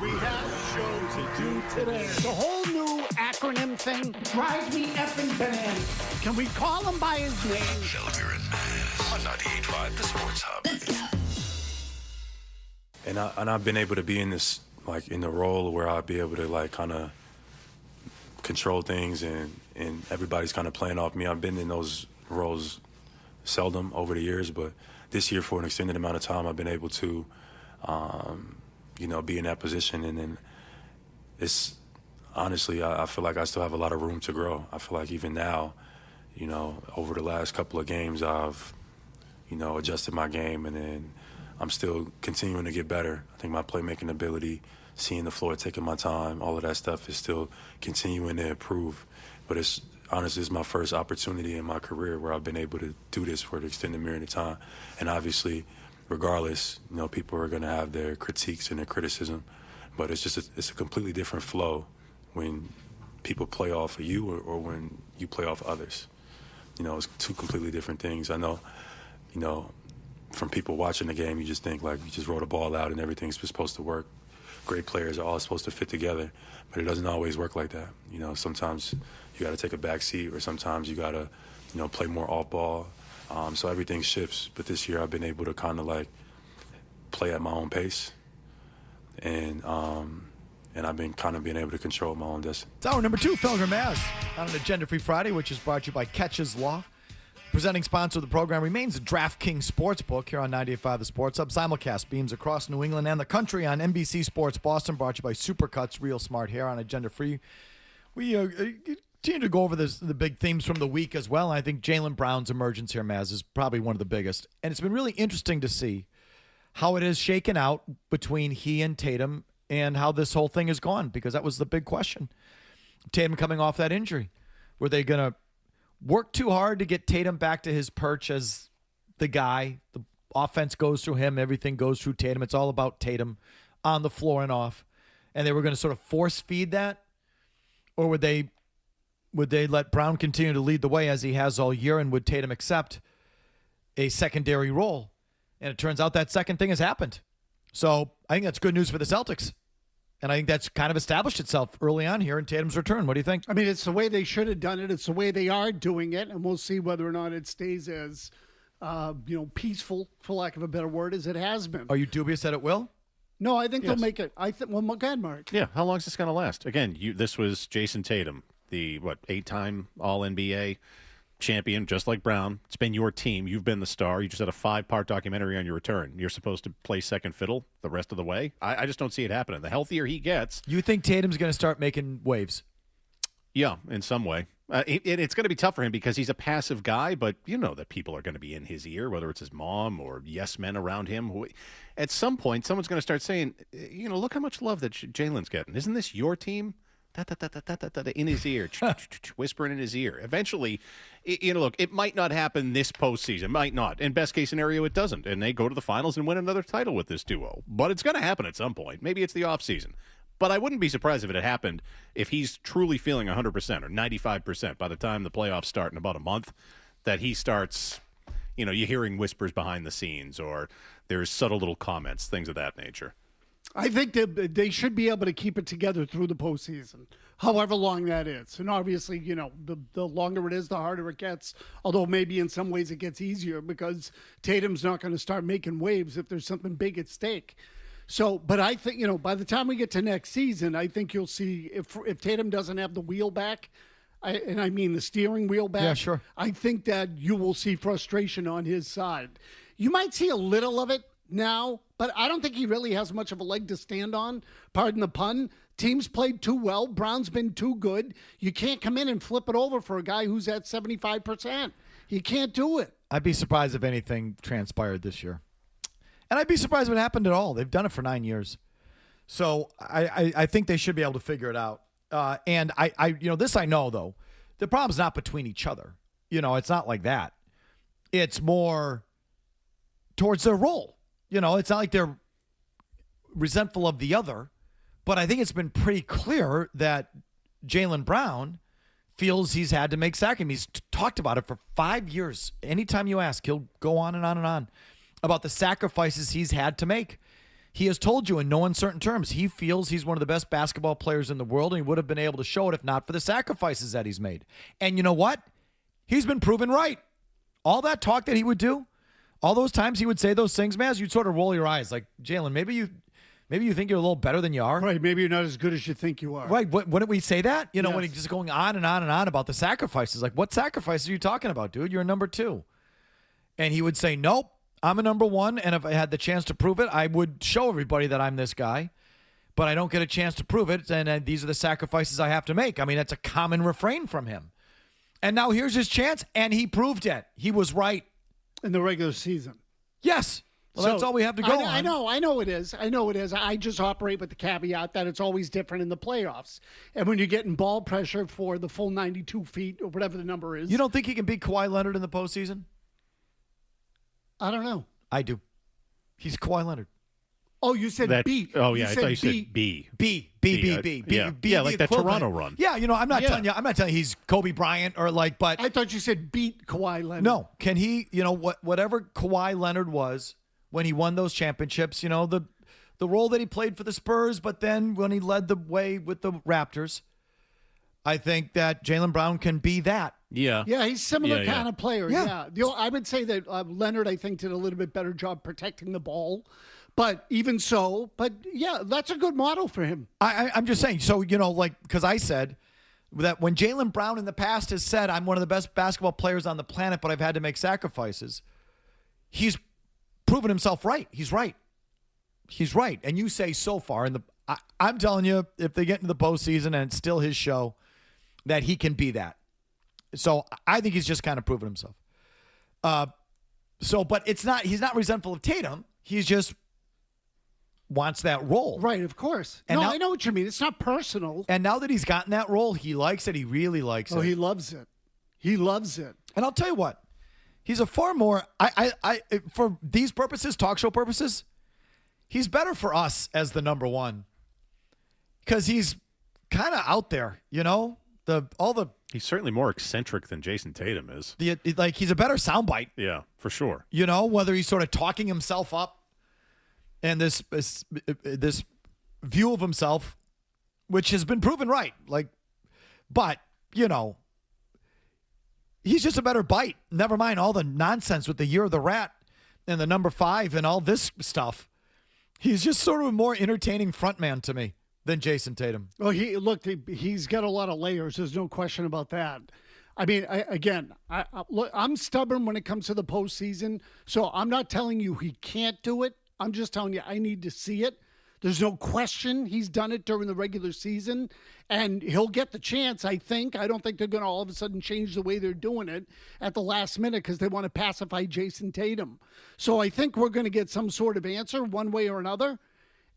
We have a show to do today. The whole new acronym thing drives me effing bananas. Can we call him by his name? Felger and Mazz on 98.5 The Sports Hub. Let's go. And I've been able to be in this, like, in the role where I'll be able to, like, kind of control things and everybody's kind of playing off me. I've been in those roles seldom over the years, but this year for an extended amount of time, I've been able to, be in that position. And then it's honestly, I feel like I still have a lot of room to grow. I feel like even now, over the last couple of games, I've, adjusted my game, and then I'm still continuing to get better. I think my playmaking ability, seeing the floor, taking my time, all of that stuff is still continuing to improve. But it's my first opportunity in my career where I've been able to do this for an extended period of time. And obviously, regardless, people are going to have their critiques and their criticism, but it's a completely different flow when people play off of you or when you play off others. It's two completely different things. I know, from people watching the game, you just think like you just roll the ball out and everything's supposed to work. Great players are all supposed to fit together, but it doesn't always work like that. Sometimes you got to take a back seat, or sometimes you got to, play more off ball. So everything shifts. But this year I've been able to kind of like play at my own pace, and I've been kind of being able to control my own destiny. It's hour number 2, Felger and Mazz, on an Agenda-Free Friday, which is brought to you by Catches Law. Presenting sponsor of the program remains the DraftKings Sportsbook here on 98.5 The Sports Hub. Simulcast beams across New England and the country on NBC Sports Boston, brought to you by Supercuts Real Smart Hair on Agenda-Free. We continue to go over the big themes from the week as well. I think Jaylen Brown's emergence here, Mazz, is probably one of the biggest. And it's been really interesting to see how it has shaken out between he and Tatum and how this whole thing has gone, because that was the big question. Tatum coming off that injury. Were they going to work too hard to get Tatum back to his perch as the guy? The offense goes through him. Everything goes through Tatum. It's all about Tatum on the floor and off. And they were going to sort of force feed that? Or would they let Brown continue to lead the way as he has all year, and would Tatum accept a secondary role? And it turns out that second thing has happened. So I think that's good news for the Celtics. And I think that's kind of established itself early on here in Tatum's return. What do you think? I mean, it's the way they should have done it. It's the way they are doing it. And we'll see whether or not it stays as, peaceful, for lack of a better word, as it has been. Are you dubious that it will? No, I think they'll make it. Well, go ahead, Mark. Yeah, how long is this going to last? Again, this was Jason Tatum, the, 8-time All-NBA champion, just like Brown. It's been your team. You've been the star. You just had a 5-part documentary on your return. You're supposed to play second fiddle the rest of the way. I just don't see it happening. The healthier he gets. You think Tatum's going to start making waves? Yeah, in some way. It's going to be tough for him because he's a passive guy, but you know that people are going to be in his ear, whether it's his mom or yes men around him. At some point, someone's going to start saying, look how much love that Jalen's getting. Isn't this your team? In his ear, whispering in his ear. Eventually, look, it might not happen this postseason. Might not. In best case scenario, it does't. And they go to the finals and win another title with this duo. But it's going to happen at some point. Maybe it's the offseason. But I wouldn't be surprised if it had happened if he's truly feeling 100% or 95% by the time the playoffs start in about a month, that he starts, you're hearing whispers behind the scenes, or there's subtle little comments, things of that nature. I think they should be able to keep it together through the postseason, however long that is. And obviously, the longer it is, the harder it gets, although maybe in some ways it gets easier because Tatum's not going to start making waves if there's something big at stake. So, but I think, by the time we get to next season, I think you'll see if Tatum doesn't have the wheel back, and I mean the steering wheel back, yeah, sure. I think that you will see frustration on his side. You might see a little of it now, but I don't think he really has much of a leg to stand on. Pardon the pun. Teams played too well. Brown's been too good. You can't come in and flip it over for a guy who's at 75%. You can't do it. I'd be surprised if anything transpired this year. And I'd be surprised if it happened at all. They've done it for 9 years. So I think they should be able to figure it out. And this I know, though. The problem's not between each other. It's not like that. It's more towards their role. It's not like they're resentful of the other, but I think it's been pretty clear that Jaylen Brown feels he's had to make sacrifices. He's talked about it for 5 years. Anytime you ask, he'll go on and on and on about the sacrifices he's had to make. He has told you in no uncertain terms he feels he's one of the best basketball players in the world, and he would have been able to show it if not for the sacrifices that he's made. And you know what? He's been proven right. All that talk that he would do, all those times he would say those things, Maz, you'd sort of roll your eyes like, Jalen, maybe you think you're a little better than you are. Right, maybe you're not as good as you think you are. Right, wouldn't we say that? You know, Yes. when he's just going on and on and on about the sacrifices. Like, what sacrifices are you talking about, dude? You're a number 2. And he would say, nope, I'm a number 1, and if I had the chance to prove it, I would show everybody that I'm this guy. But I don't get a chance to prove it, and these are the sacrifices I have to make. I mean, that's a common refrain from him. And now here's his chance, and he proved it. He was right. In the regular season. Yes. Well, So, that's all we have to go on. I know it is. I just operate with the caveat that it's always different in the playoffs. And when you're getting ball pressure for the full 92 feet or whatever the number is. You don't think he can beat Kawhi Leonard in the postseason? I don't know. I do. He's Kawhi Leonard. Oh, you said B. Oh, yeah, I thought you said B. B, like that Toronto run. Yeah, you know, I'm not telling you he's Kobe Bryant or like, but I thought you said beat Kawhi Leonard. no, can he, you know, whatever Kawhi Leonard was when he won those championships, you know, the role that he played for the Spurs, but then when he led the way with the Raptors, I think that Jaylen Brown can be that. Yeah. Yeah, he's similar kind of player. Yeah. I would say that Leonard, I think, did a little bit better job protecting the ball. But even so, yeah, that's a good model for him. I'm just saying. So, you know, like, because I said that when Jaylen Brown in the past has said, I'm one of the best basketball players on the planet, but I've had to make sacrifices, he's proven himself right. He's right. He's right. And you say so far, I'm telling you, if they get into the postseason and it's still his show, that he can be that. So I think he's just kind of proven himself. But he's not resentful of Tatum. He's just wants that role. Right, of course. And now, I know what you mean. It's not personal. And now that he's gotten that role, he likes it. He really likes it. Oh, he loves it. He loves it. And I'll tell you what, he's a far more, for these purposes, talk show purposes, he's better for us as the number 1 because he's kind of out there, you know, He's certainly more eccentric than Jason Tatum is. He's a better soundbite. Yeah, for sure. You know, whether he's sort of talking himself up and this view of himself, which has been proven right. But, you know, he's just a better bite. Never mind all the nonsense with the year of the rat and the number 5 and all this stuff. He's just sort of a more entertaining frontman to me than Jason Tatum. Well, he's got a lot of layers. There's no question about that. I mean, I'm stubborn when it comes to the postseason, so I'm not telling you he can't do it. I'm just telling you I need to see it. There's no question he's done it during the regular season, and he'll get the chance, I think. I don't think they're going to all of a sudden change the way they're doing it at the last minute because they want to pacify Jason Tatum. So I think we're going to get some sort of answer one way or another.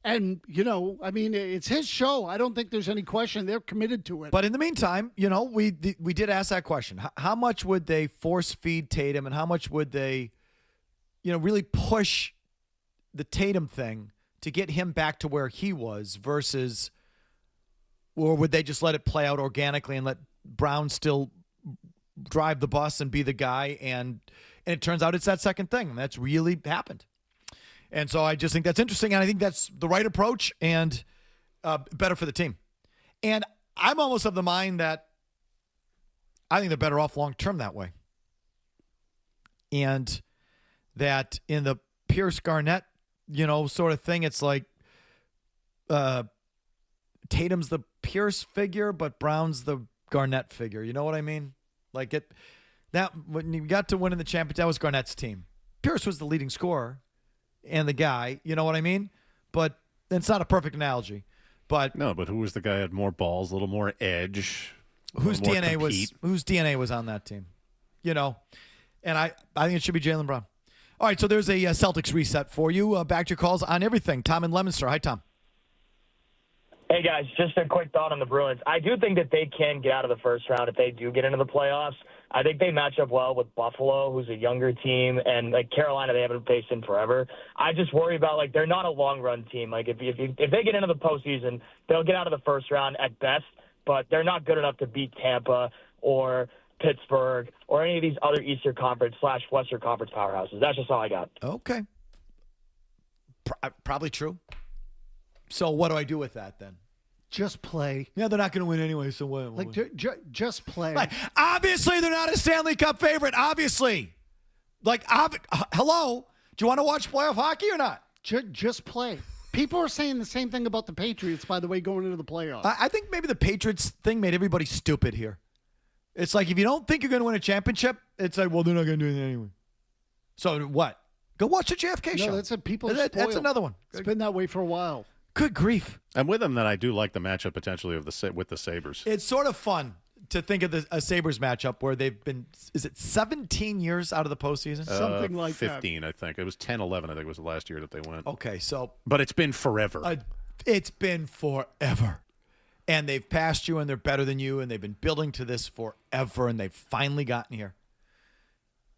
And, you know, I mean, it's his show. I don't think there's any question. They're committed to it. But in the meantime, you know, we did ask that question. How much would they force feed Tatum and how much would they, you know, really push the Tatum thing to get him back to where he was versus, or would they just let it play out organically and let Brown still drive the bus and be the guy? And it turns out it's that second thing. And that's really happened. And so I just think that's interesting, and I think that's the right approach and better for the team. And I'm almost of the mind that I think they're better off long-term that way. And that in the Pierce-Garnett, you know, sort of thing, it's like Tatum's the Pierce figure, but Brown's the Garnett figure. You know what I mean? Like when you got to winning the championship, that was Garnett's team. Pierce was the leading scorer and the guy, you know what I mean? But it's not a perfect analogy. But no, but who was the guy who had more balls, a little more edge? Whose DNA was on that team? You know, and I think it should be Jaylen Brown. All right, so there's a Celtics reset for you. Back to your calls on everything. Tom in Leominster. Hi, Tom. Hey, guys, just a quick thought on the Bruins. I do think that they can get out of the first round if they do get into the playoffs. I think they match up well with Buffalo, who's a younger team, and like Carolina, they haven't faced in forever. I just worry about they're not a long-run team. Like if they get into the postseason, they'll get out of the first round at best, but they're not good enough to beat Tampa or Pittsburgh or any of these other Eastern Conference / Western Conference powerhouses. That's just all I got. Okay. Probably true. So what do I do with that then? Just play. Yeah, they're not going to win anyway, so what? Like, just play. Like, obviously, they're not a Stanley Cup favorite. Obviously. Like, hello? Do you want to watch playoff hockey or not? Just play. People are saying the same thing about the Patriots, by the way, going into the playoffs. I think maybe the Patriots thing made everybody stupid here. It's like, if you don't think you're going to win a championship, it's like, well, they're not going to do it anyway. So what? Go watch the JFK show. No, that's a people. That's another one. It's been that way for a while. Good grief. I'm with him that I do like the matchup potentially of with the Sabres. It's sort of fun to think of a Sabres matchup where they've been, is it 17 years out of the postseason? Something like 15, I think. It was 10, 11, I think it was the last year that they went. Okay, so. But it's been forever. It's been forever. And they've passed you, and they're better than you, and they've been building to this forever, and they've finally gotten here.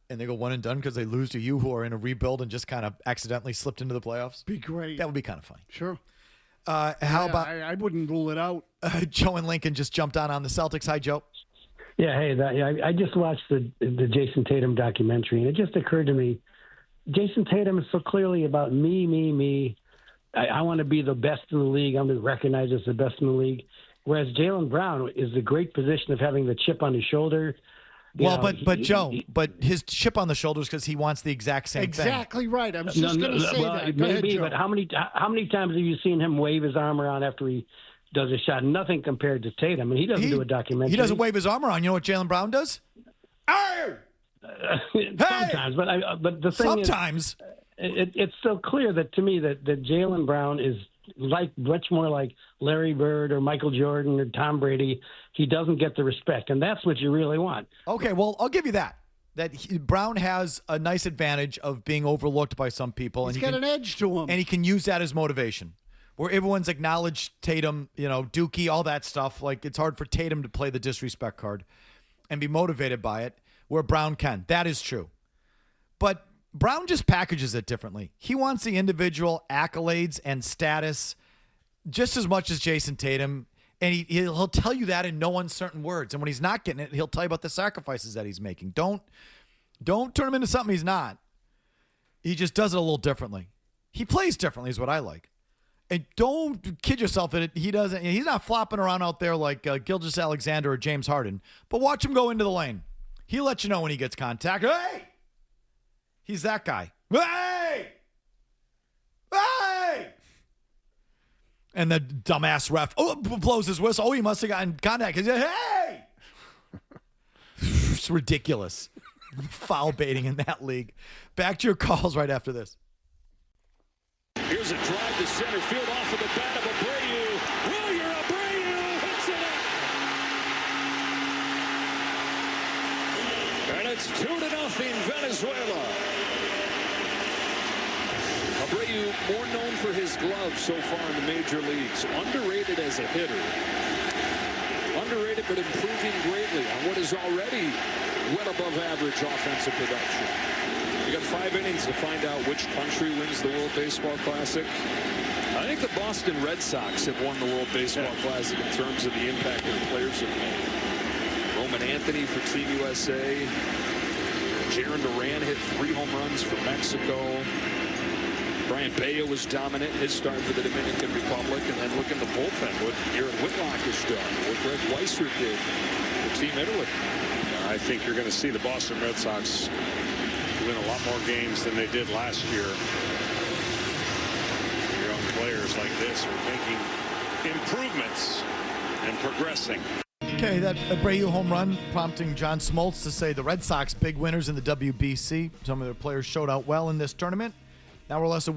And they go one and done because they lose to you, who are in a rebuild and just kind of accidentally slipped into the playoffs. Be great. That would be kind of funny. Sure. How about I wouldn't rule it out. Joe and Lincoln just jumped on the Celtics. Hi, Joe. Yeah, hey, I just watched the Jason Tatum documentary, and it just occurred to me, Jason Tatum is so clearly about me. I want to be the best in the league. I'm going to be recognized as the best in the league. Whereas Jaylen Brown is the great position of having the chip on his shoulder. But his chip on the shoulders because he wants the exact same thing. Exactly right. I was just going to say that. Go Maybe, ahead, but how many times have you seen him wave his arm around after he does a shot? Nothing compared to Tatum. And he doesn't do a documentary. He doesn't wave his arm around. You know what Jaylen Brown does? Sometimes, but the thing is, it's so clear that to me that Jaylen Brown is much more like Larry Bird or Michael Jordan or Tom Brady. He doesn't get the respect, and that's what you really want. Okay, well, I'll give you that. Brown has a nice advantage of being overlooked by some people. He's got an edge to him. And he can use that as motivation. Where everyone's acknowledged Tatum, Dookie, all that stuff. Like, it's hard for Tatum to play the disrespect card and be motivated by it, where Brown can. That is true. But Brown just packages it differently. He wants the individual accolades and status just as much as Jason Tatum. And he'll tell you that in no uncertain words. And when he's not getting it, he'll tell you about the sacrifices that he's making. Don't turn him into something he's not. He just does it a little differently. He plays differently is what I like. And don't kid yourself in it. He's not flopping around out there like Gilgeous-Alexander or James Harden. But watch him go into the lane. He'll let you know when he gets contact. Hey! He's that guy. Hey! Hey! And the dumbass ref blows his whistle. Oh, he must have gotten contact. He said, hey! It's ridiculous. Foul baiting in that league. Back to your calls right after this. Here's a drive to center field off of the bat of Abreu. William Abreu hits it up. And it's 2-0 Venezuela. Abreu, more known for his gloves so far in the major leagues. Underrated as a hitter. Underrated but improving greatly on what is already well above average offensive production. You got 5 innings to find out which country wins the World Baseball Classic. I think the Boston Red Sox have won the World Baseball Classic in terms of the impact their players have made. Roman Anthony for Team USA. Jaron Duran hit 3 home runs for Mexico. Brian Bayo was dominant his start for the Dominican Republic. And then look in the bullpen, what Garrett Whitlock has done, what Greg Weisser did for Team Italy. I think you're going to see the Boston Red Sox win a lot more games than they did last year. Young players like this are making improvements and progressing. Okay, that Abreu home run prompting John Smoltz to say the Red Sox big winners in the WBC. Some of their players showed out well in this tournament. Now we're less than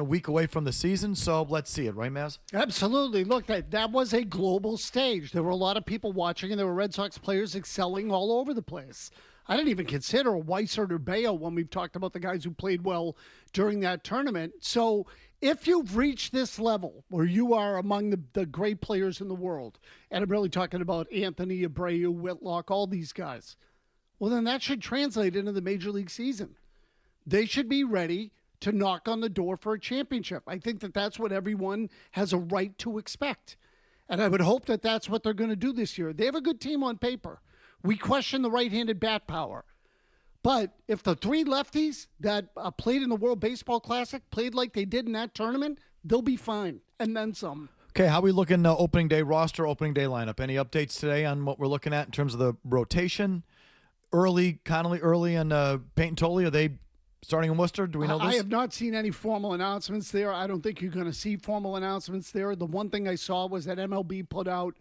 a week away from the season, so let's see it, right, Mazz? Absolutely. Look, that was a global stage. There were a lot of people watching, and there were Red Sox players excelling all over the place. I didn't even consider Weisser or Bayo when we've talked about the guys who played well during that tournament. So if you've reached this level where you are among the great players in the world, and I'm really talking about Anthony, Abreu, Whitlock, all these guys, well, then that should translate into the Major League season. They should be ready to knock on the door for a championship. I think that's what everyone has a right to expect. And I would hope that that's what they're going to do this year. They have a good team on paper. We question the right-handed bat power. But if the three lefties that played in the World Baseball Classic played like they did in that tournament, they'll be fine, and then some. Okay, how are we looking opening day roster, opening day lineup? Any updates today on what we're looking at in terms of the rotation? Connolly early, and Peyton Tolley, are they starting in Worcester? Do we know this? I have not seen any formal announcements there. I don't think you're going to see formal announcements there. The one thing I saw was that MLB put out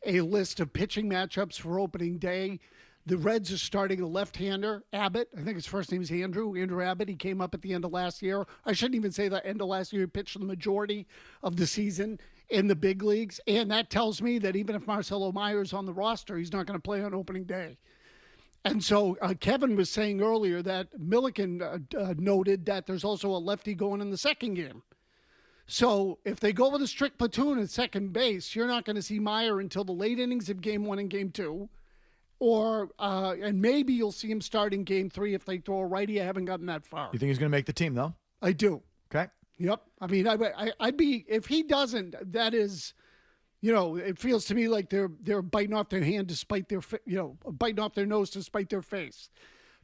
a list of pitching matchups for opening day. The Reds are starting a left-hander, Abbott. I think his first name is Andrew Abbott. He came up at the end of last year. I shouldn't even say the end of last year. He pitched the majority of the season in the big leagues. And that tells me that even if Marcelo Meyer's on the roster, he's not going to play on opening day. And so Kevin was saying earlier that Milliken noted that there's also a lefty going in the second game. So if they go with a strict platoon at second base, you're not going to see Meyer until the late innings of game 1 and game 2. And maybe you'll see him start in game 3 if they throw a righty. I haven't gotten that far. You think he's going to make the team, though? I do. Okay. Yep. I mean, I'd be, if he doesn't, that is, it feels to me like they're biting off their hand despite their, biting off their nose to spite their face.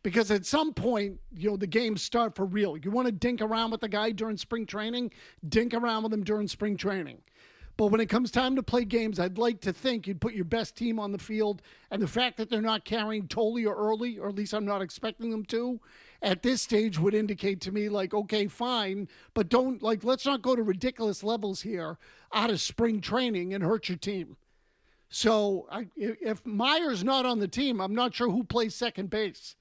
Because at some point, the games start for real. You want to dink around with the guy during spring training, dink around with him during spring training. But when it comes time to play games, I'd like to think you'd put your best team on the field. And the fact that they're not carrying Tolley or early, or at least I'm not expecting them to, at this stage would indicate to me like, okay, fine, but let's not go to ridiculous levels here out of spring training and hurt your team. So if Meyer's not on the team, I'm not sure who plays second base,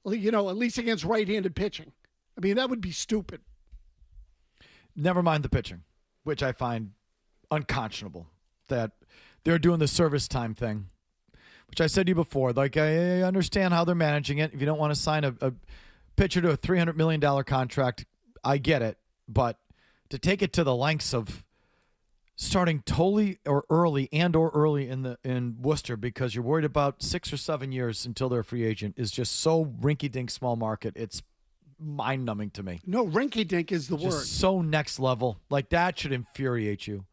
at least against right-handed pitching. I mean, that would be stupid. Never mind the pitching, which I find unconscionable that they're doing the service time thing, which I said to you before. Like, I understand how they're managing it. If you don't want to sign a pitcher to a $300 million contract, I get it. But to take it to the lengths of starting Tolley or early in Worcester because you're worried about 6 or 7 years until they're a free agent is just so rinky-dink small market. It's mind-numbing to me. No, rinky-dink is the word. So next level. Like, that should infuriate you.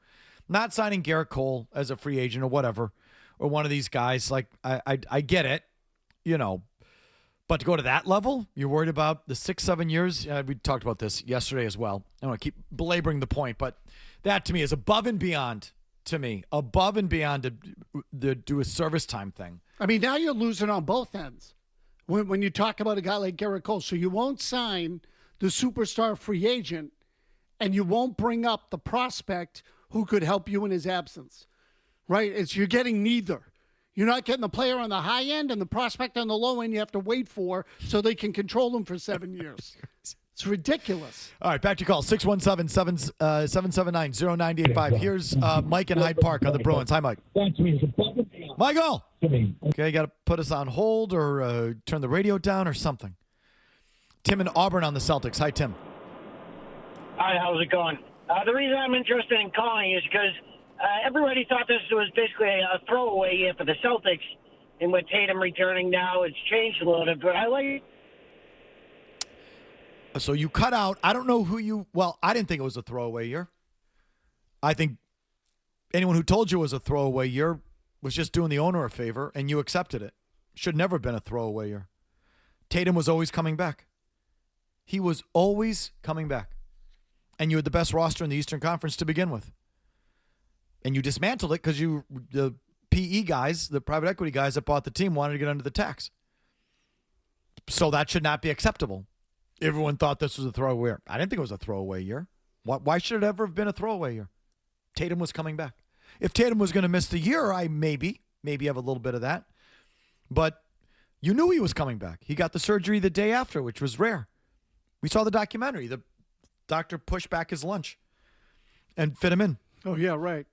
Not signing Garrett Cole as a free agent or whatever, or one of these guys. Like, I get it, but to go to that level, you're worried about the 6-7 years. We talked about this yesterday as well. I don't want to keep belaboring the point, but that to me is above and beyond to do a service time thing. I mean, now you're losing on both ends when you talk about a guy like Garrett Cole. So you won't sign the superstar free agent, and you won't bring up the prospect who could help you in his absence, right? You're getting neither. You're not getting the player on the high end and the prospect on the low end you have to wait for so they can control him for 7 years. It's ridiculous. All right, back to your call, 617-779-0985. Here's Mike in Hyde Park on the Bruins. Hi, Mike. Michael! Okay, you got to put us on hold or turn the radio down or something. Tim in Auburn on the Celtics. Hi, Tim. Hi, how's it going? The reason I'm interested in calling is because everybody thought this was basically a throwaway year for the Celtics, and with Tatum returning now, it's changed a little bit. But I like. So you cut out. I don't know who you. Well, I didn't think it was a throwaway year. I think anyone who told you it was a throwaway year was just doing the owner a favor, and you accepted it. Should never have been a throwaway year. Tatum was always coming back. He was always coming back. And you had the best roster in the Eastern Conference to begin with. And you dismantled it because the PE guys, the private equity guys that bought the team wanted to get under the tax. So that should not be acceptable. Everyone thought this was a throwaway year. I didn't think it was a throwaway year. Why should it ever have been a throwaway year? Tatum was coming back. If Tatum was going to miss the year, I maybe have a little bit of that. But you knew he was coming back. He got the surgery the day after, which was rare. We saw the documentary. The doctor pushed back his lunch and fit him in. Oh, yeah, right.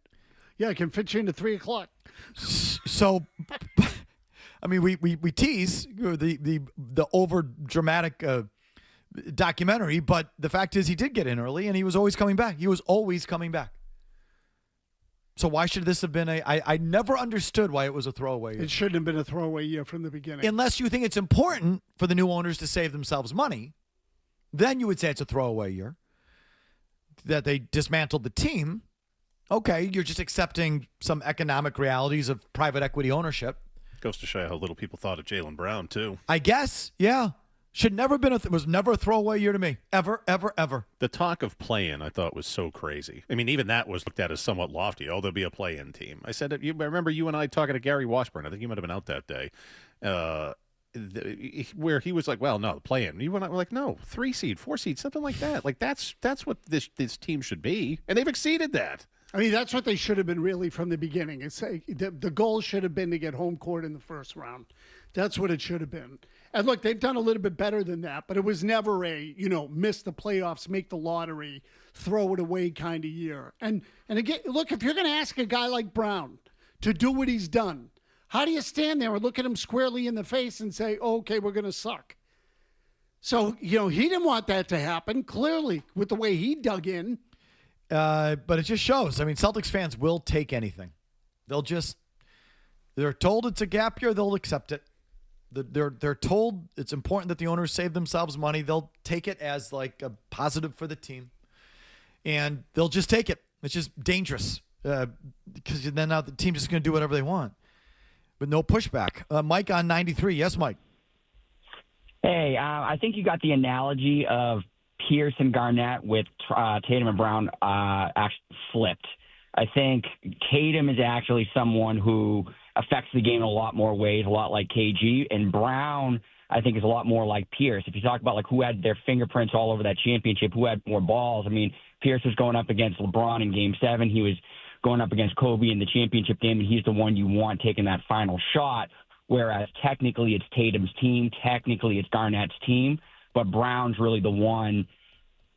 Yeah, I can fit you into 3 o'clock. So, I mean, we tease the over dramatic documentary, but the fact is he did get in early and he was always coming back. He was always coming back. So why should this have been I never understood why it was a throwaway year. It shouldn't have been a throwaway year from the beginning. Unless you think it's important for the new owners to save themselves money, then you would say it's a throwaway year. That they dismantled the team. Okay, you're just accepting some economic realities of private equity ownership. Goes to show how little people thought of Jaylen Brown, too. I guess, yeah. Should never been was never a throwaway year to me. Ever, ever, ever. The talk of play-in, I thought, was so crazy. I mean, even that was looked at as somewhat lofty. Oh, there'll be a play-in team. I said, I remember you and I talking to Gary Washburn. I think you might have been out that day, where he was like, well, no, the play-in. You and I were like, no, 3 seed, 4 seed, something like that. Like, that's what this team should be. And they've exceeded that. I mean, that's what they should have been really from the beginning. It's the goal should have been to get home court in the first round. That's what it should have been. And look, they've done a little bit better than that, but it was never miss the playoffs, make the lottery, throw it away kind of year. And again, look, if you're going to ask a guy like Brown to do what he's done, how do you stand there and look at him squarely in the face and say, oh, okay, we're going to suck? So, he didn't want that to happen, clearly, with the way he dug in. But it just shows. I mean, Celtics fans will take anything. They're told it's a gap year, they'll accept it. They're told it's important that the owners save themselves money. They'll take it as like a positive for the team, and they'll just take it. It's just dangerous because then now the team's just going to do whatever they want, but no pushback. Mike on 93. Yes, Mike. Hey, I think you got the analogy of Pierce and Garnett with Tatum and Brown actually flipped. I think Tatum is actually someone who affects the game in a lot more ways, a lot like KG. And Brown, I think, is a lot more like Pierce. If you talk about like who had their fingerprints all over that championship, who had more balls, I mean, Pierce was going up against LeBron in Game 7. He was going up against Kobe in the championship game, and he's the one you want taking that final shot, whereas technically it's Tatum's team, technically it's Garnett's team, but Brown's really the one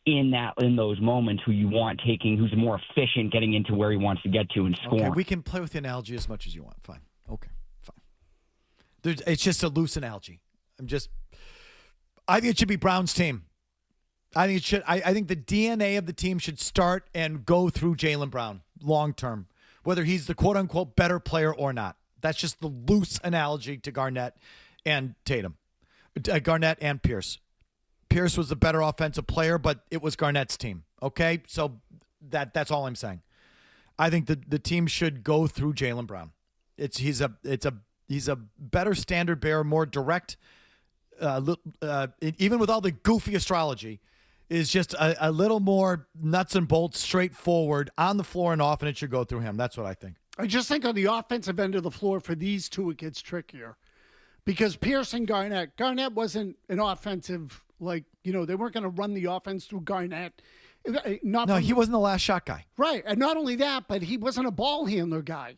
in those moments who you want taking, who's more efficient getting into where he wants to get to and scoring. Okay, we can play with the analogy as much as you want. Fine. Okay, fine. It's just a loose analogy. I think it should be Brown's team. I think it should. I think the DNA of the team should start and go through Jaylen Brown long term, whether he's the quote unquote better player or not. That's just the loose analogy to Garnett and Tatum, Garnett and Pierce. Pierce was the better offensive player, but it was Garnett's team. Okay, so that's all I'm saying. I think the team should go through Jaylen Brown. He's a better standard bearer, more direct. Even with all the goofy astrology, is just a little more nuts and bolts, straightforward on the floor and off, and it should go through him. That's what I think. I just think on the offensive end of the floor for these two, it gets trickier because Pierce and Garnett wasn't an offensive. They weren't going to run the offense through Garnett. He wasn't the last shot guy. Right. And not only that, but he wasn't a ball handler guy.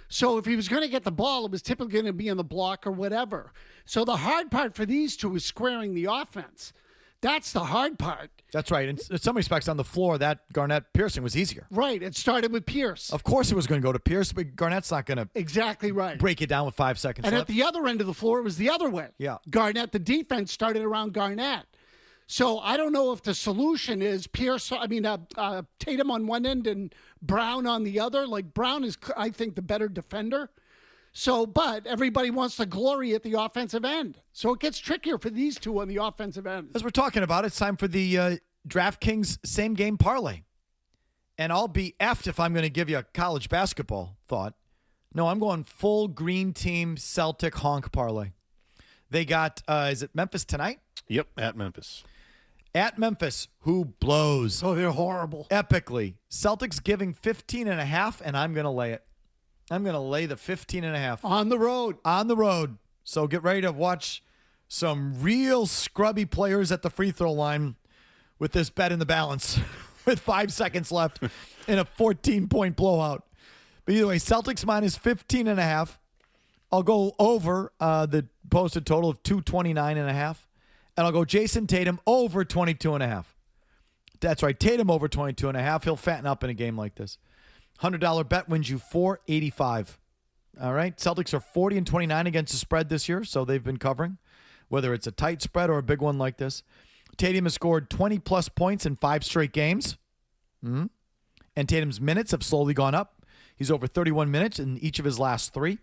So if he was going to get the ball, it was typically going to be in the block or whatever. So the hard part for these two is squaring the offense. That's the hard part. That's right. In some respects, on the floor, that Garnett-Piercing was easier. Right. It started with Pierce. Of course it was going to go to Pierce, but Garnett's not going to exactly right break it down with 5 seconds and left. At the other end of the floor, it was the other way. Yeah. Garnett, the defense started around Garnett. So I don't know if the solution is Tatum on one end and Brown on the other. Like Brown is, I think, the better defender. So, but everybody wants the glory at the offensive end. So it gets trickier for these two on the offensive end. As we're talking about, it's time for the DraftKings same game parlay. And I'll be effed if I'm going to give you a college basketball thought. No, I'm going full green team Celtic honk parlay. They got, is it Memphis tonight? Yep, at Memphis. At Memphis, who blows. Oh, they're horrible. Epically. Celtics giving 15.5, and I'm going to lay it. I'm going to lay the 15.5. On the road. On the road. So get ready to watch some real scrubby players at the free throw line with this bet in the balance with 5 seconds left in a 14-point blowout. But either way, Celtics minus 15.5. I'll go over the posted total of 229.5. And I'll go Jason Tatum over 22.5. That's right. Tatum over 22.5. He'll fatten up in a game like this. $100 bet wins you $485. All right. Celtics are 40-29 against the spread this year, so they've been covering, whether it's a tight spread or a big one like this. Tatum has scored 20-plus points in 5 straight games. And Tatum's minutes have slowly gone up. He's over 31 minutes in each of his last 3.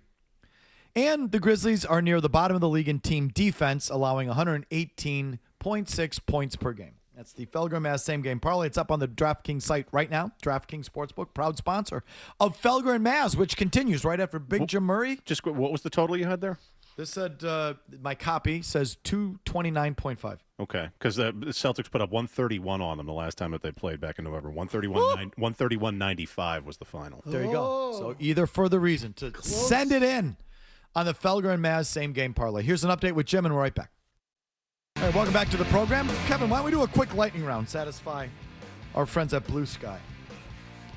And the Grizzlies are near the bottom of the league in team defense, allowing 118.6 points per game. That's the Felger and Mazz same game parlay. It's up on the DraftKings site right now. DraftKings Sportsbook, proud sponsor of Felger and Mazz, which continues right after Big Jim Murray. Just what was the total you had there? This said, my copy says 229.5. Okay, because the Celtics put up 131 on them the last time that they played back in November. 131.95 was the final. There you go. So either further reason to send it in on the Felger and Mazz same game parlay. Here's an update with Jim, and we're right back. All right, welcome back to the program. Kevin, why don't we do a quick lightning round, satisfy our friends at Blue Sky.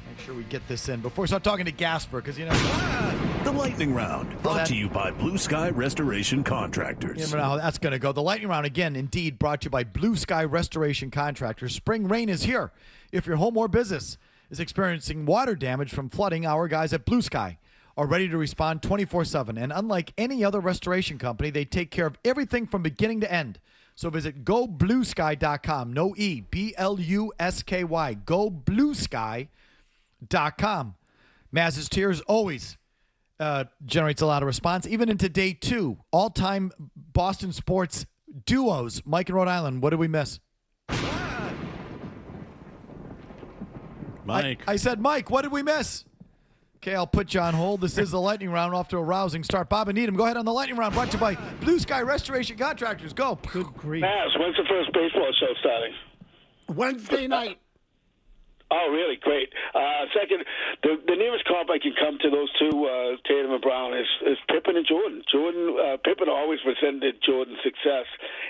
Make sure we get this in before we start talking to Gasper, because, The Lightning Round, brought to you by Blue Sky Restoration Contractors. You never know how that's going to go. The Lightning Round, again, indeed, brought to you by Blue Sky Restoration Contractors. Spring rain is here. If your home or business is experiencing water damage from flooding, our guys at Blue Sky are ready to respond 24/7. And unlike any other restoration company, they take care of everything from beginning to end. So visit gobluesky.com. No E, B-L-U-S-K-Y. Gobluesky.com. Mazz's Tears always generates a lot of response. Even into day 2, all-time Boston sports duos. Mike and Rhode Island, what did we miss? Mike. I said, Mike, what did we miss? Okay, I'll put you on hold. This is the Lightning Round, off to a rousing start. Bob and Needham, go ahead on the Lightning Round, brought to you by Blue Sky Restoration Contractors. Go. Good grief. Mazz, when's the first baseball show starting? Wednesday night. Oh, really? Great. Second, the nearest comp I can come to those two, Tatum and Brown, is Pippen and Jordan. Pippen always resented Jordan's success,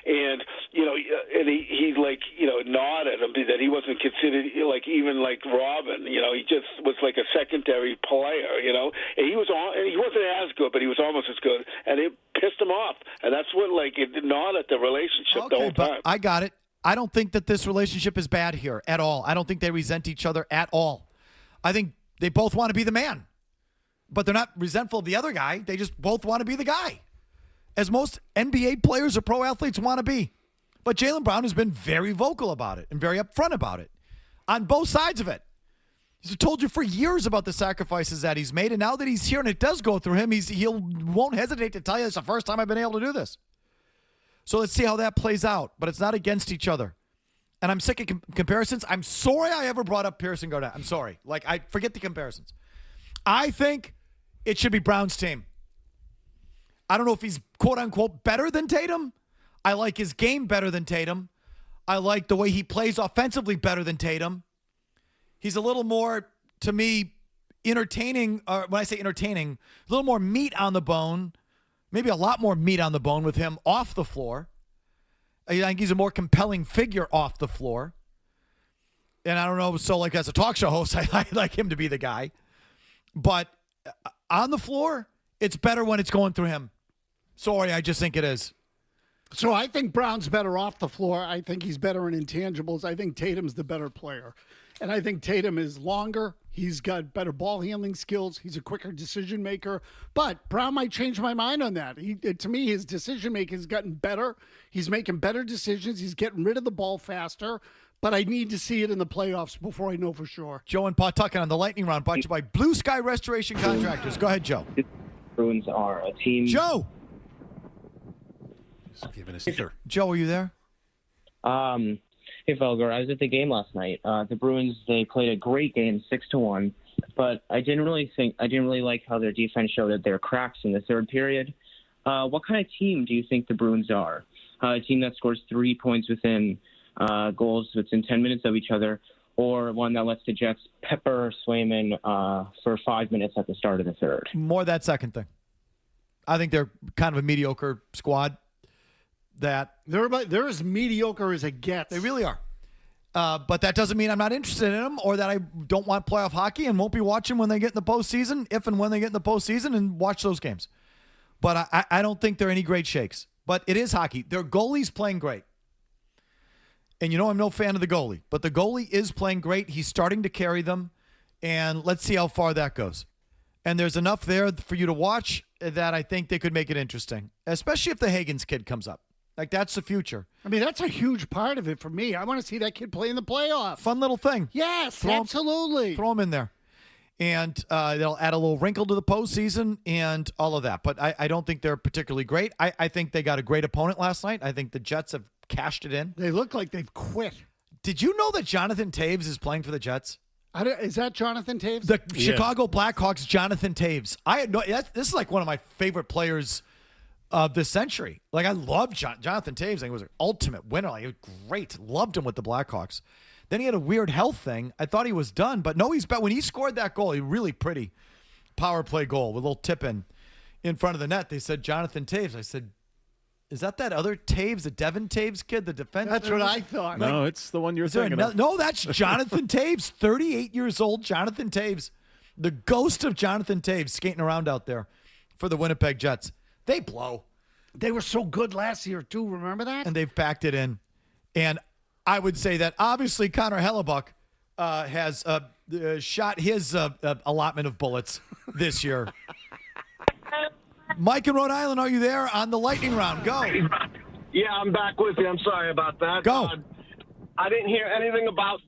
and and he gnawed at him that he wasn't considered even like Robin. He just was like a secondary player. And he wasn't as good, but he was almost as good, and it pissed him off, and that's what it gnawed at the relationship the whole time. I got it. I don't think that this relationship is bad here at all. I don't think they resent each other at all. I think they both want to be the man, but they're not resentful of the other guy. They just both want to be the guy, as most NBA players or pro athletes want to be. But Jaylen Brown has been very vocal about it and very upfront about it on both sides of it. He's told you for years about the sacrifices that he's made, and now that he's here and it does go through him, he won't hesitate to tell you it's the first time I've been able to do this. So let's see how that plays out. But it's not against each other. And I'm sick of comparisons. I'm sorry I ever brought up Pierce and Garnett. I'm sorry. I forget the comparisons. I think it should be Brown's team. I don't know if he's quote-unquote better than Tatum. I like his game better than Tatum. I like the way he plays offensively better than Tatum. He's a little more, to me, entertaining. When I say entertaining, a little more meat on the bone. Maybe a lot more meat on the bone with him off the floor. I think he's a more compelling figure off the floor. And I don't know, so as a talk show host, I like him to be the guy. But on the floor, it's better when it's going through him. Sorry, I just think it is. So I think Brown's better off the floor. I think he's better in intangibles. I think Tatum's the better player. And I think Tatum is longer. He's got better ball handling skills. He's a quicker decision maker. But Brown might change my mind on that. To me, his decision making has gotten better. He's making better decisions. He's getting rid of the ball faster. But I need to see it in the playoffs before I know for sure. Joe and Pawtucket on the Lightning Round, brought to you by Blue Sky Restoration Contractors. Go ahead, Joe. Bruins are a team. Joe! Just giving us either. Joe, are you there? Hey, Felger, I was at the game last night. The Bruins, they played a great game, 6-1, but I didn't really like how their defense showed that there are cracks in the third period. What kind of team do you think the Bruins are? A team that scores 3 points within goals within 10 minutes of each other, or one that lets the Jets pepper Swayman for 5 minutes at the start of the third? More that second thing. I think they're kind of a mediocre squad. They're as mediocre as it gets. They really are. But that doesn't mean I'm not interested in them or that I don't want playoff hockey and won't be watching when they get in the postseason, if and when they get in the postseason, and watch those games. But I don't think they're any great shakes. But it is hockey. Their goalie's playing great. And I'm no fan of the goalie. But the goalie is playing great. He's starting to carry them. And let's see how far that goes. And there's enough there for you to watch that I think they could make it interesting, especially if the Higgins kid comes up. That's the future. I mean, that's a huge part of it for me. I want to see that kid play in the playoffs. Fun little thing. Yes, absolutely. Throw him in there. And they'll add a little wrinkle to the postseason and all of that. But I don't think they're particularly great. I think they got a great opponent last night. I think the Jets have cashed it in. They look like they've quit. Did you know that Jonathan Taves is playing for the Jets? Is that Jonathan Taves? The Chicago Blackhawks, Jonathan Taves. I had no. This is like one of my favorite players of the century. Like, I love Jonathan Taves. I think he was an ultimate winner. Like, he was great. Loved him with the Blackhawks. Then he had a weird health thing. I thought he was done, but no, he's back. When he scored that goal, a really pretty power play goal with a little tip in front of the net, they said Jonathan Taves. I said, is that other Taves, the Devin Taves kid, the defense? That's what I thought. No, it's the one you're thinking of. No, that's Jonathan Taves, 38 years old, Jonathan Taves. The ghost of Jonathan Taves skating around out there for the Winnipeg Jets. They blow. They were so good last year, too. Remember that? And they've packed it in. And I would say that obviously Connor Hellebuck has shot his allotment of bullets this year. Mike in Rhode Island, are you there on the lightning round? Go. Yeah, I'm back with you. I'm sorry about that. Go. I didn't hear anything about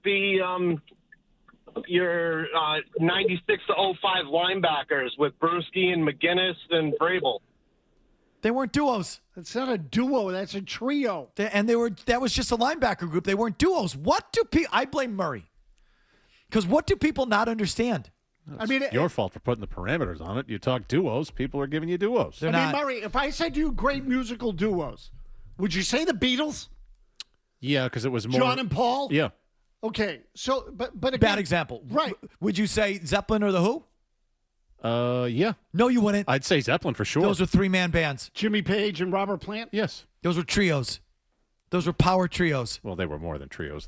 your 96 to 05 linebackers with Brewski and McGinnis and Vrabel. They weren't duos. That's not a duo. That's a trio. That was just a linebacker group. They weren't duos. I blame Murray. Because what do people not understand? It's your fault for putting the parameters on it. You talk duos, people are giving you duos. Murray, if I said to you great musical duos, would you say the Beatles? Yeah, because it was more John and Paul? Yeah. Okay, so but again, bad example. Right. Would you say Zeppelin or the Who? Yeah. No, you wouldn't. I'd say Zeppelin for sure. Those were 3-man bands. Jimmy Page and Robert Plant? Yes. Those were trios. Those were power trios. Well, they were more than trios.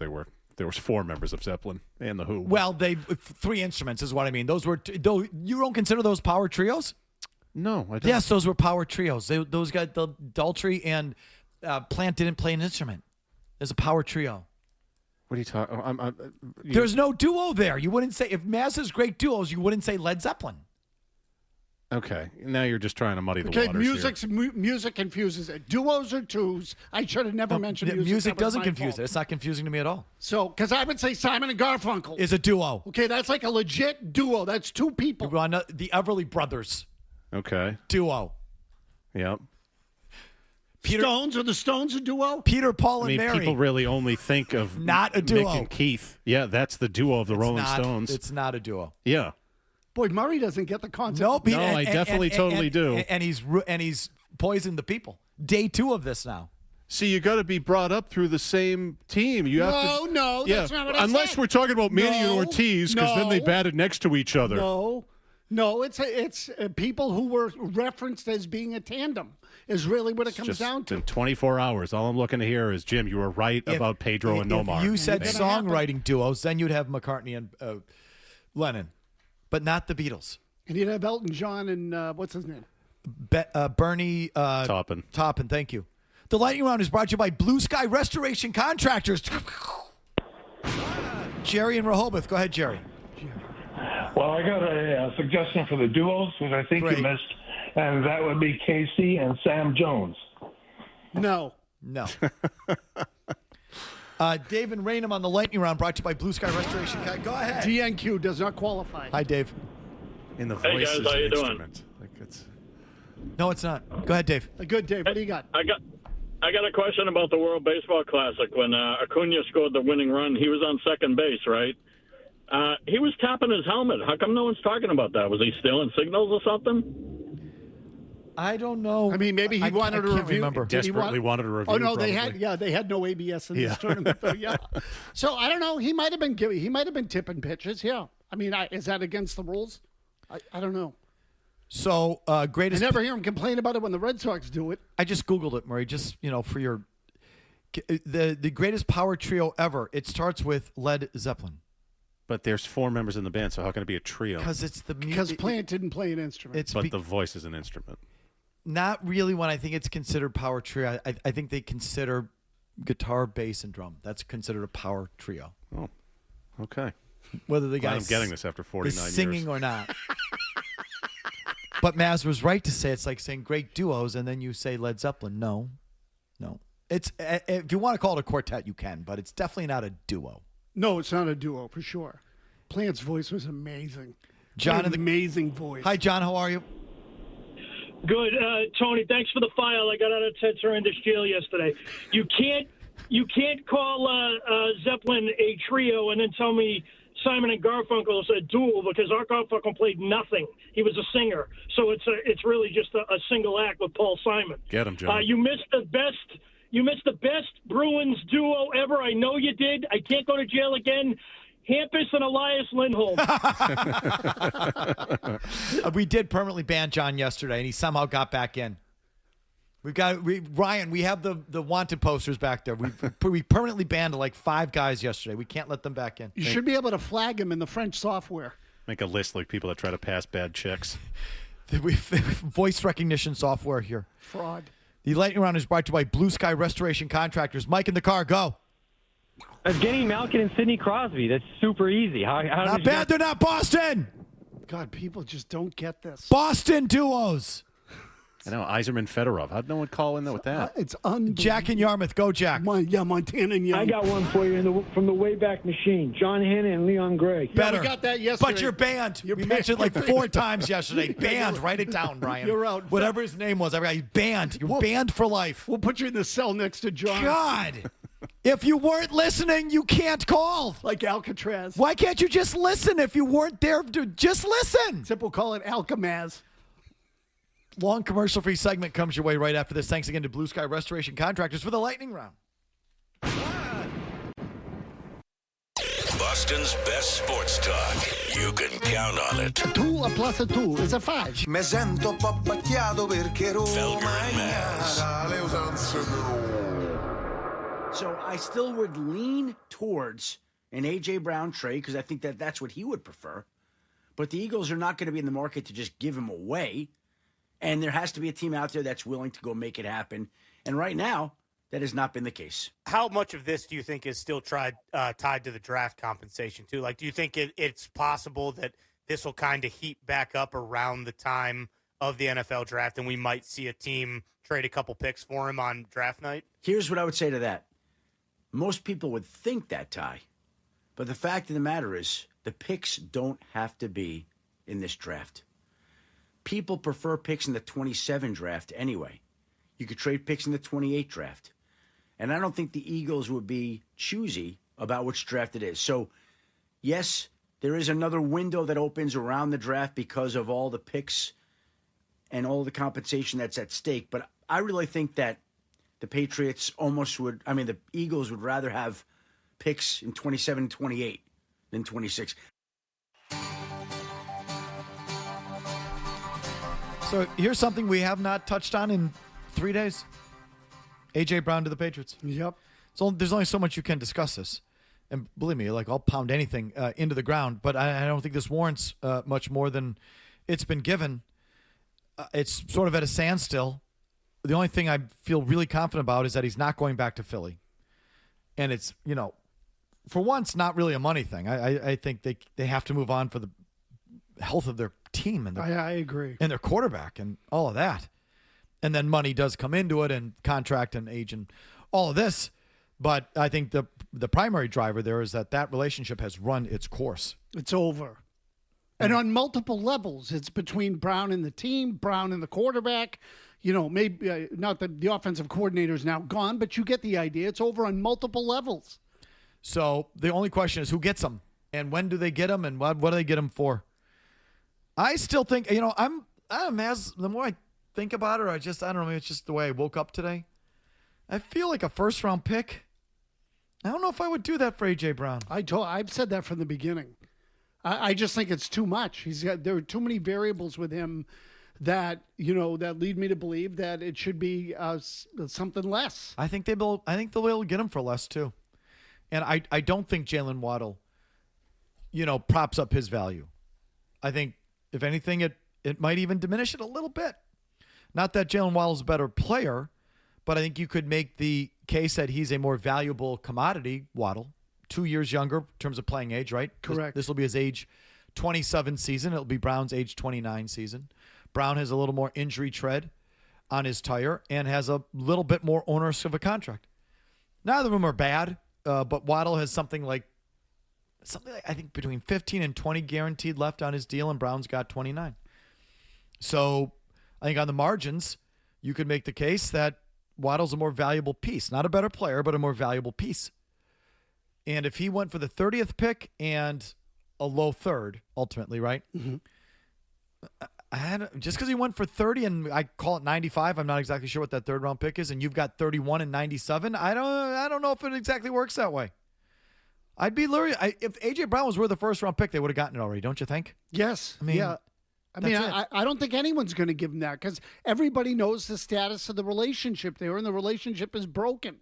There was 4 members of Zeppelin and the Who. Well, 3 instruments is what I mean. Those were you don't consider those power trios? No, I don't. Yes, those were power trios. Those guys, the Daltrey and Plant didn't play an instrument. There's a power trio. What are you talking? There's no duo there. You wouldn't say if Mazz is great duos. You wouldn't say Led Zeppelin. Okay, now you're just trying to muddy the waters here. Music confuses it. Duos or twos. I should have never mentioned music. Music doesn't confuse it. It's not confusing to me at all. So, because I would say Simon and Garfunkel is a duo. Okay, that's like a legit duo. That's 2 people. The Everly Brothers. Okay. Duo. Yep. Stones, are the Stones a duo? Peter, Paul, and Mary. People really only think of not a duo. Mick and Keith. Yeah, that's the duo of the Rolling Stones. It's not a duo. Yeah. Boy, Murray doesn't get the concept. Nope. I definitely totally do. And he's poisoned the people. Day 2 of this now. See, you got to be brought up through the same team. You have to. No, that's not what I said. Unless we're talking about Manny and Ortiz, because then they batted next to each other. No, it's people who were referenced as being a tandem is really what it comes down to. In 24 hours, all I'm looking to hear is, Jim, you were right about Pedro and Nomar. If you said songwriting duos, then you'd have McCartney and Lennon, but not the Beatles. And you'd have Elton John and what's his name? Bernie Taupin. Taupin, thank you. The Lightning Round is brought to you by Blue Sky Restoration Contractors. Jerry and Rehoboth. Go ahead, Jerry. Well, I got a suggestion for the duos, which I think you missed, and that would be Casey and Sam Jones. No. Dave and Rainham on the Lightning Round, brought to you by Blue Sky Restoration. Go ahead. DNQ does not qualify. Hi, Dave. In the voice guys, is how an you doing? instrument. No, it's not. Go ahead, Dave. Good, Dave. What do you got? I got a question about the World Baseball Classic. When Acuna scored the winning run, he was on second base, right? He was tapping his helmet. How come no one's talking about that? Was he stealing signals or something? I don't know. I mean, maybe he wanted a review. Remember. Desperately wanted a review. Oh no, probably. they had no ABS in this tournament. Though, yeah. So I don't know. He might have been tipping pitches. Yeah. I mean, is that against the rules? I don't know. So greatest. I never hear him complain about it when the Red Sox do it. I just Googled it, Murray. Just for your the greatest power trio ever. It starts with Led Zeppelin. But there's 4 members in the band, so how can it be a trio? Because Plant didn't play an instrument. But the voice is an instrument. Not really when I think it's considered power trio. I think they consider guitar, bass, and drum. That's considered a power trio. Oh, okay. Whether the guy I'm getting this after 49 years. Singing or not. But Mazz was right to say it's like saying great duos, and then you say Led Zeppelin. No. It's if you want to call it a quartet, you can, but it's definitely not a duo. No, it's not a duo for sure. Plant's voice was amazing. John, amazing voice. Hi, John. How are you? Good. Tony, thanks for the file. I got out of Ted Sarandon's jail yesterday. You can't You can't call Zeppelin a trio and then tell me Simon and Garfunkel's a duo, because Art Garfunkel played nothing. He was a singer. So it's really just a single act with Paul Simon. Get him, John. You missed the best Bruins duo ever. I know you did. I can't go to jail again. Hampus and Elias Lindholm. We did permanently ban John yesterday, and he somehow got back in. Ryan, we have the wanted posters back there. We permanently banned like 5 guys yesterday. We can't let them back in. You should be able to flag them in the French software. Make a list like people that try to pass bad checks. Voice recognition software here. Fraud. The lightning round is brought to you by Blue Sky Restoration Contractors. Mike in the car, go. Evgeny Malkin and Sidney Crosby. That's super easy. How not bad. They're not Boston. God, people just don't get this. Boston duos. I know, Yzerman Fedorov. How'd no one call in there with that? It's unbelievable. Jack in Yarmouth. Go, Jack. Montana and Young. I got one for you from the Wayback Machine. John Hanna and Leon Gray. Better. We got that yesterday. But you're banned. We mentioned like 4 times yesterday. Banned. Write it down, Brian. You're out. Whatever his name was. He's banned. You're banned for life. We'll put you in the cell next to John. God. If you weren't listening, you can't call. Like Alcatraz. Why can't you just listen if you weren't there? Just listen. Except we'll call it Alcamaz. Long commercial-free segment comes your way right after this. Thanks again to Blue Sky Restoration Contractors for the lightning round. Boston's best sports talk. You can count on it. 2 plus 2 is a 5. Me sento un po' abbacchiato perché Felger and Mazz. So I still would lean towards an A.J. Brown trade because I think that's what he would prefer. But the Eagles are not going to be in the market to just give him away. And there has to be a team out there that's willing to go make it happen. And right now, that has not been the case. How much of this do you think is still tied to the draft compensation, too? Like, do you think it's possible that this will kind of heat back up around the time of the NFL draft and we might see a team trade a couple picks for him on draft night? Here's what I would say to that. Most people would think that, Ty. But the fact of the matter is the picks don't have to be in this draft. People prefer picks in the 27 draft anyway. You could trade picks in the 28 draft. And I don't think the Eagles would be choosy about which draft it is. So, yes, there is another window that opens around the draft because of all the picks and all the compensation that's at stake. But I really think that the Patriots the Eagles would rather have picks in 27 and 28 than 26. So here's something we have not touched on in 3 days. A.J. Brown to the Patriots. Yep. So there's only so much you can discuss this. And believe me, I'll pound anything into the ground, but I don't think this warrants much more than it's been given. It's sort of at a standstill. The only thing I feel really confident about is that he's not going back to Philly. And it's, for once, not really a money thing. I think they have to move on for the health of their team and I agree. And their quarterback and all of that. And then money does come into it and contract and age and all of this. But I think the primary driver there is that relationship has run its course. It's over. And on multiple levels. It's between Brown and the team, Brown and the quarterback. Maybe not that the offensive coordinator is now gone, but you get the idea. It's over on multiple levels. So the only question is who gets them and when do they get them and what do they get them for? I still think, Mazz, the more I think about it, I don't know, maybe it's just the way I woke up today. I feel like a first-round pick. I don't know if I would do that for A.J. Brown. I've said that from the beginning. I just think it's too much. There are too many variables with him that lead me to believe that it should be something less. I think they'll be able to get him for less too. And I don't think Jalen Waddle, props up his value. I think if anything, it might even diminish it a little bit. Not that Jalen Waddle's a better player, but I think you could make the case that he's a more valuable commodity, Waddle. 2 years younger in terms of playing age, right? Correct. This will be his age 27 season. It'll be Brown's age 29 season. Brown has a little more injury tread on his tire and has a little bit more onerous of a contract. Neither of them are bad, but Waddle has something like I think between 15 and 20 guaranteed left on his deal, and Brown's got 29. So I think on the margins, you could make the case that Waddle's a more valuable piece. Not a better player, but a more valuable piece. And if he went for the 30th pick and a low third, ultimately, right? Mm-hmm. Just because he went for 30 and I call it 95, I'm not exactly sure what that third round pick is, and you've got 31 and 97. I don't know if it exactly works that way. I'd be leery. If A.J. Brown was worth the first round pick, they would have gotten it already, don't you think? Yes. I mean, yeah. I don't think anyone's going to give him that because everybody knows the status of the relationship there, and the relationship is broken.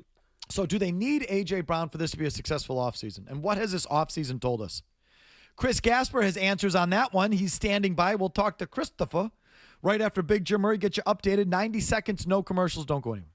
So do they need A.J. Brown for this to be a successful offseason? And what has this offseason told us? Chris Gasper has answers on that one. He's standing by. We'll talk to Christopher right after Big Jim Murray. Get you updated. 90 seconds, no commercials. Don't go anywhere.